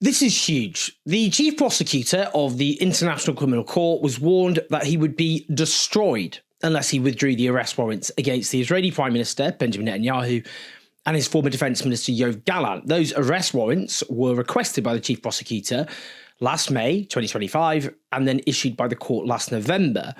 This is huge. The chief prosecutor of the International Criminal Court was warned that he would be destroyed unless he withdrew the arrest warrants against the Israeli Prime Minister, Benjamin Netanyahu, and his former Defence Minister, Yoav Gallant. Those arrest warrants were requested by the chief prosecutor last May 2025 and then issued by the court last November.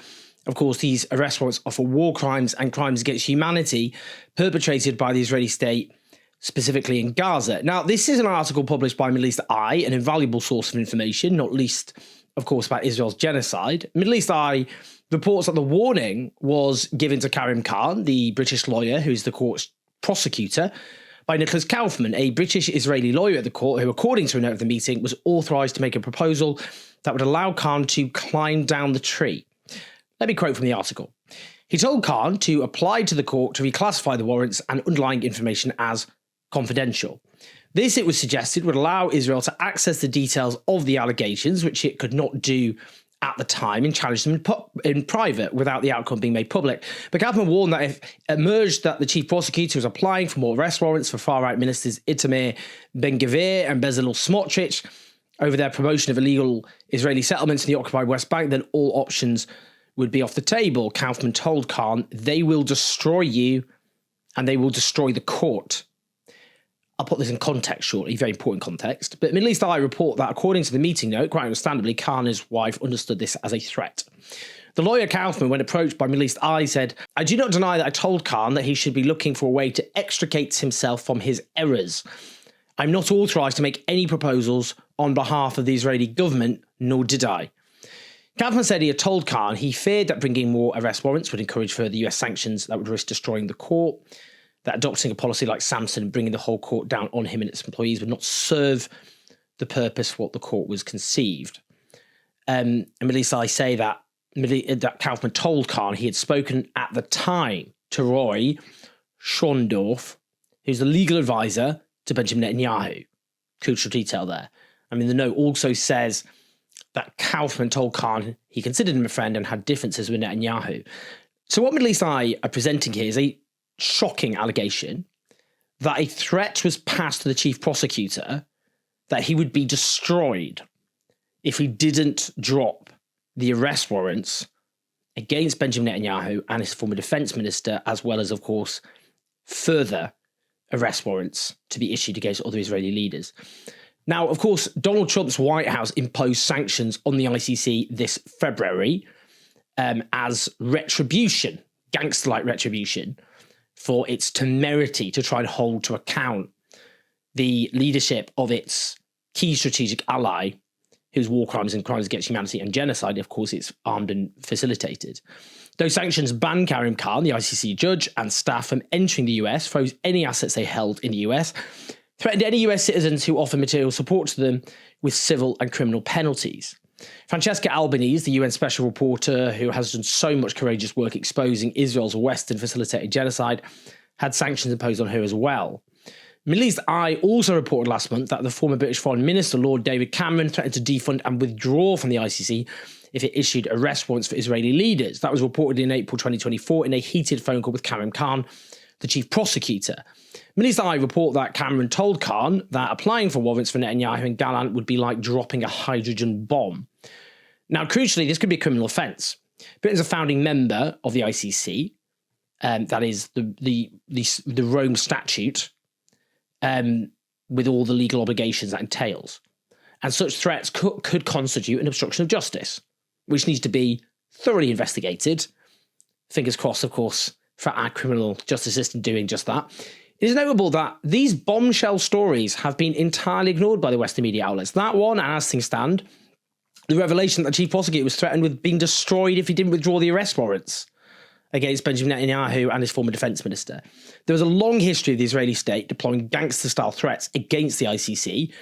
Of course, these arrest warrants are for war crimes and crimes against humanity perpetrated by the Israeli state, specifically in Gaza. Now, this is an article published by Middle East Eye, an invaluable source of information, not least, of course, about Israel's genocide. Middle East Eye reports that the warning was given to Karim Khan, the British lawyer who is the court's prosecutor, by Nicholas Kaufman, a British-Israeli lawyer at the court who, according to a note of the meeting, was authorised to make a proposal that would allow Khan to climb down the tree. Let me quote from the article. He told Khan to apply to the court to reclassify the warrants and underlying information as confidential. This, it was suggested, would allow Israel to access the details of the allegations, which it could not do at the time, and challenge them in private without the outcome being made public. But Kaufman warned that if it emerged that the chief prosecutor was applying for more arrest warrants for far-right ministers Itamar Ben-Gvir and Bezalel Smotrich over their promotion of illegal Israeli settlements in the occupied West Bank, then all options would be off the table. Kaufman told Khan, "They will destroy you and they will destroy the court." I'll put this in context shortly, very important context. But Middle East Eye report that, according to the meeting note, quite understandably, Khan and his wife understood this as a threat. The lawyer Kaufman, when approached by Middle East Eye, said, "I do not deny that I told Khan that he should be looking for a way to extricate himself from his errors. I'm not authorised to make any proposals on behalf of the Israeli government, nor did I." Kaufman said he had told Khan he feared that bringing more arrest warrants would encourage further US sanctions that would risk destroying the court, that adopting a policy like Samson and bringing the whole court down on him and its employees would not serve the purpose for what the court was conceived. And Middle East Eye say that Kaufman told Khan he had spoken at the time to Roy Schondorf, who's the legal advisor to Benjamin Netanyahu. Crucial detail there. I mean, the note also says that Kaufman told Khan he considered him a friend and had differences with Netanyahu. So what Middle East Eye are presenting here is a shocking allegation that a threat was passed to the chief prosecutor that he would be destroyed if he didn't drop the arrest warrants against Benjamin Netanyahu and his former defence minister, as well as, of course, further arrest warrants to be issued against other Israeli leaders. Now, of course, Donald Trump's White House imposed sanctions on the ICC this February as retribution, gangster-like retribution, for its temerity to try and hold to account the leadership of its key strategic ally, whose war crimes and crimes against humanity and genocide, of course, it's armed and facilitated. Those sanctions banned Karim Khan, the ICC judge, and staff from entering the US, froze any assets they held in the US, threatened any US citizens who offered material support to them with civil and criminal penalties. Francesca Albanese, the UN special reporter who has done so much courageous work exposing Israel's Western facilitated genocide, had sanctions imposed on her as well. Middle East Eye also reported last month that the former British Foreign Minister, Lord David Cameron, threatened to defund and withdraw from the ICC if it issued arrest warrants for Israeli leaders. That was reported in April 2024 in a heated phone call with Karim Khan, the chief prosecutor. Middle East Eye report that Cameron told Khan that applying for warrants for Netanyahu and Gallant would be like dropping a hydrogen bomb. Now, crucially, this could be a criminal offence. Britain's a founding member of the ICC, that is the Rome Statute, with all the legal obligations that entails. And such threats could constitute an obstruction of justice, which needs to be thoroughly investigated. Fingers crossed, of course, for our criminal justice system doing just that. It is notable that these bombshell stories have been entirely ignored by the Western media outlets. That one, and as things stand, the revelation that the chief prosecutor was threatened with being destroyed if he didn't withdraw the arrest warrants against Benjamin Netanyahu and his former defence minister. There was a long history of the Israeli state deploying gangster-style threats against the ICC.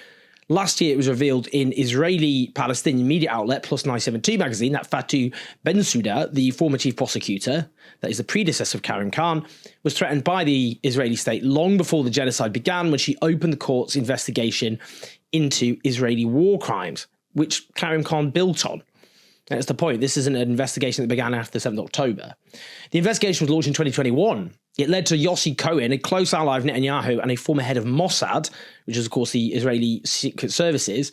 Last year, it was revealed in Israeli-Palestinian media outlet Plus 972 magazine that Fatou Bensouda, the former chief prosecutor, that is the predecessor of Karim Khan, was threatened by the Israeli state long before the genocide began, when she opened the court's investigation into Israeli war crimes, which Karim Khan built on. That's the point. This isn't an investigation that began after the 7th of October. The investigation was launched in 2021. It led to Yossi Cohen, a close ally of Netanyahu and a former head of Mossad, which is, of course, the Israeli secret services,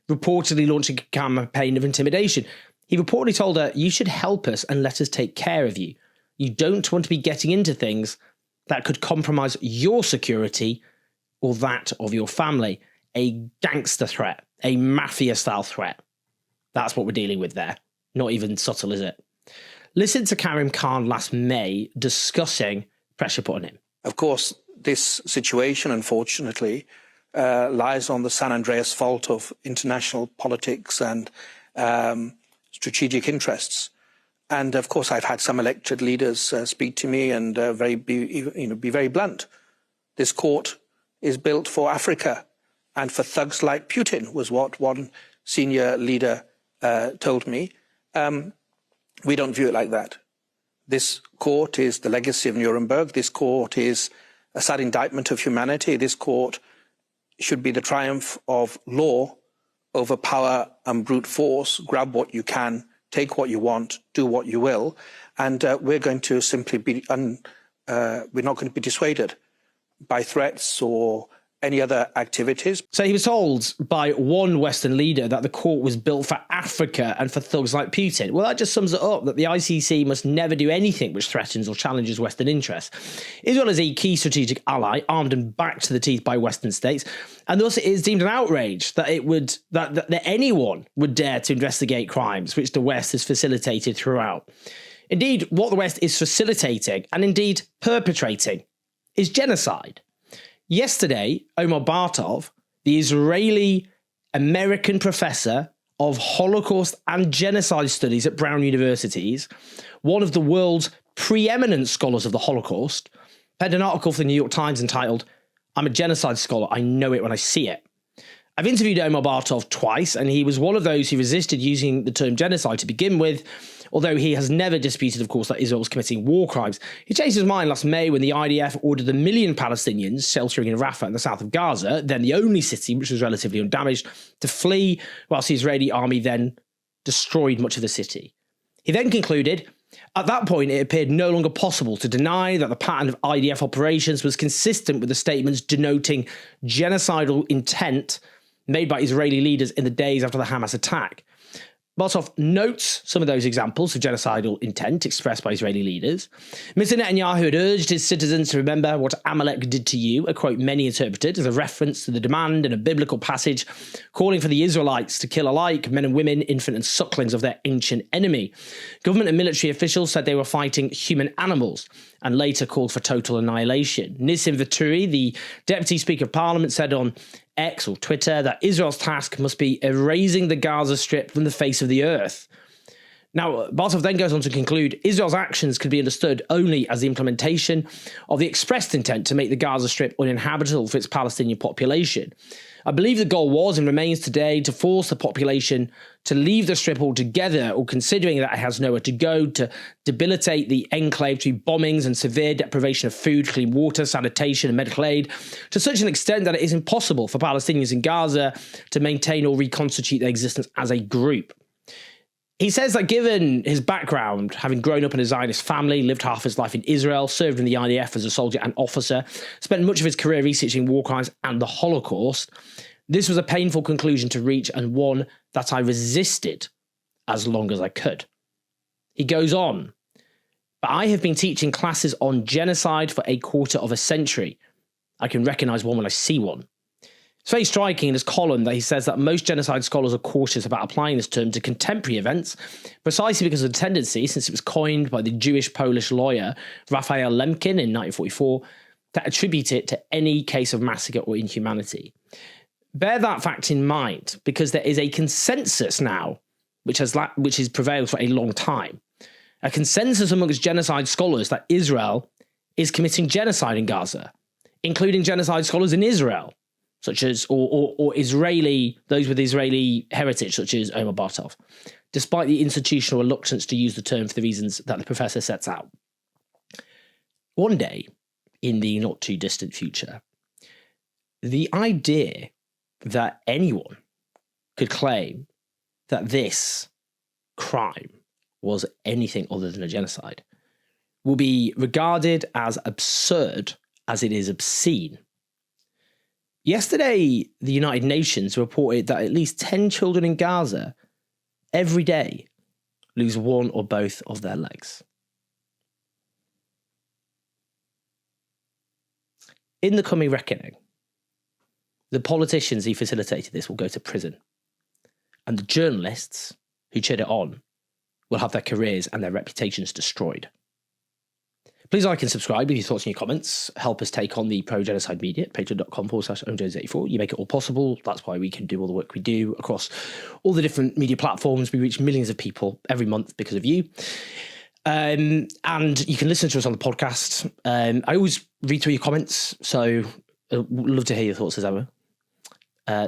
reportedly launching a campaign of intimidation. He reportedly told her, "You should help us and let us take care of you. You don't want to be getting into things that could compromise your security or that of your family." A gangster threat, a mafia-style threat. That's what we're dealing with there. Not even subtle, is it? Listen to Karim Khan last May discussing pressure put on him. Of course, this situation, unfortunately, lies on the San Andreas fault of international politics and strategic interests. And of course, I've had some elected leaders speak to me and be very blunt. This court is built for Africa and for thugs like Putin, was what one senior leader told me. We don't view it like that. This court is the legacy of Nuremberg. This court is a sad indictment of humanity. This court should be the triumph of law over power and brute force. Grab what you can, take what you want, do what you will. And we're going to simply be, we're not going to be dissuaded by threats or any other activities. So he was told by one Western leader that the court was built for Africa and for thugs like Putin. Well, that just sums it up, that the ICC must never do anything which threatens or challenges Western interests. Israel is a key strategic ally, armed and backed to the teeth by Western states, and thus it is deemed an outrage that that anyone would dare to investigate crimes which the West has facilitated throughout. Indeed, what the West is facilitating, and indeed perpetrating, is genocide. Yesterday, Omar Bartov, the Israeli-American professor of Holocaust and genocide studies at Brown Universities, one of the world's preeminent scholars of the Holocaust, penned an article for the New York Times entitled, "I'm a genocide scholar, I know it when I see it." I've interviewed Omar Bartov twice, and he was one of those who resisted using the term genocide to begin with, although he has never disputed, of course, that Israel was committing war crimes. He changed his mind last May when the IDF ordered 1 million Palestinians sheltering in Rafah in the south of Gaza, then the only city which was relatively undamaged, to flee, whilst the Israeli army then destroyed much of the city. He then concluded, at that point, it appeared no longer possible to deny that the pattern of IDF operations was consistent with the statements denoting genocidal intent made by Israeli leaders in the days after the Hamas attack. Bartov notes some of those examples of genocidal intent expressed by Israeli leaders. Mr. Netanyahu had urged his citizens to remember what Amalek did to you, a quote many interpreted as a reference to the demand in a biblical passage calling for the Israelites to kill alike men and women, infant and sucklings of their ancient enemy. Government and military officials said they were fighting human animals and later called for total annihilation. Nissim Vaturi, the Deputy Speaker of Parliament, said on X or Twitter that Israel's task must be erasing the Gaza Strip from the face of the earth. Now, Bartov then goes on to conclude, Israel's actions could be understood only as the implementation of the expressed intent to make the Gaza Strip uninhabitable for its Palestinian population. I believe the goal was and remains today to force the population to leave the Strip altogether, or considering that it has nowhere to go, to debilitate the enclave through bombings and severe deprivation of food, clean water, sanitation and medical aid, to such an extent that it is impossible for Palestinians in Gaza to maintain or reconstitute their existence as a group. He says that given his background, having grown up in a Zionist family, lived half his life in Israel, served in the IDF as a soldier and officer, spent much of his career researching war crimes and the Holocaust, this was a painful conclusion to reach and one that I resisted as long as I could. He goes on, but I have been teaching classes on genocide for a quarter of a century. I can recognise one when I see one. It's very striking in his column that he says that most genocide scholars are cautious about applying this term to contemporary events, precisely because of the tendency, since it was coined by the Jewish-Polish lawyer Raphael Lemkin in 1944, to attribute it to any case of massacre or inhumanity. Bear that fact in mind, because there is a consensus now, which has prevailed for a long time, a consensus amongst genocide scholars that Israel is committing genocide in Gaza, including genocide scholars in Israel, such as, or Israeli, those with Israeli heritage, such as Omar Bartov, despite the institutional reluctance to use the term for the reasons that the professor sets out. One day, in the not too distant future, the idea that anyone could claim that this crime was anything other than a genocide will be regarded as absurd as it is obscene. Yesterday, the United Nations reported that at least 10 children in Gaza every day lose one or both of their legs. In the coming reckoning, the politicians who facilitated this will go to prison, and the journalists who cheered it on will have their careers and their reputations destroyed. Please like and subscribe with your thoughts and your comments. Help us take on the pro-genocide media at patreon.com/ownjones84. You make it all possible. That's why we can do all the work we do across all the different media platforms. We reach millions of people every month because of you. And you can listen to us on the podcast. I always read through your comments, so I'd love to hear your thoughts as ever.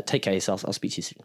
Take care of yourselves. I'll speak to you soon.